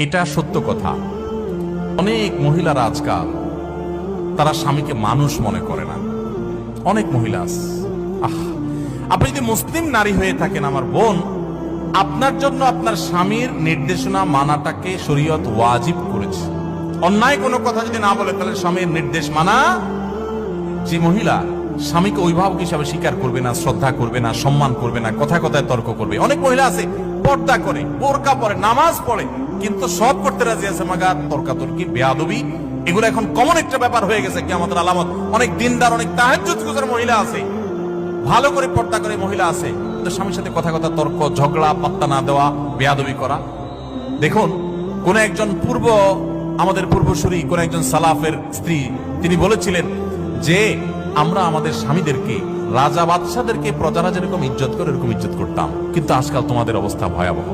এটা সত্য কথা। অনেক মহিলারা আজকাল তারা স্বামীকে মানুষ মনে করে না। অনেক মহিলা আছে। আপনি যদি মুসলিম নারী হয়ে থাকেন আমার বোন, আপনার জন্য আপনার স্বামীর নির্দেশনা মানাটাকে শরীয়ত ওয়াজিব করেছে। অন্যায় কোনো কথা যদি না বলে তাহলে স্বামীর নির্দেশ মানা। যে মহিলা স্বামীকে অভিভাবক হিসাবে স্বীকার করবে না, শ্রদ্ধা করবে না, সম্মান করবে না, কথায় কথায় তর্ক করবে। অনেক মহিলা আছে পর্দা করে, বোরকা পরে, নামাজ পড়ে, কিন্তু সব করতে রাজি আছে, মাগার তর্কাতর্কি, বেয়াদবি, এগুলো এখন কমন একটা ব্যাপার হয়ে গেছে। কিয়ামতের আলামত। অনেক দিনদার, অনেক তাহাজ্জুদ গুজার মহিলা আছে, ভালো করে পর্দা করে মহিলা আছে, কিন্তু স্বামীর সাথে কথা কথা তর্ক, ঝগড়া, পাত্তা না দেওয়া, বেয়াদবি করা। দেখুন, কোন একজন আমাদের পূর্বসূরি, কোন একজন সালাফের স্ত্রী, তিনি বলেছিলেন যে আমরা আমাদের স্বামীদেরকে, রাজা বাদশাদেরকে প্রজারা যেরকম ইজ্জত করে এরকম ইজ্জত করতাম, কিন্তু আজকাল তোমাদের অবস্থা ভয়াবহ।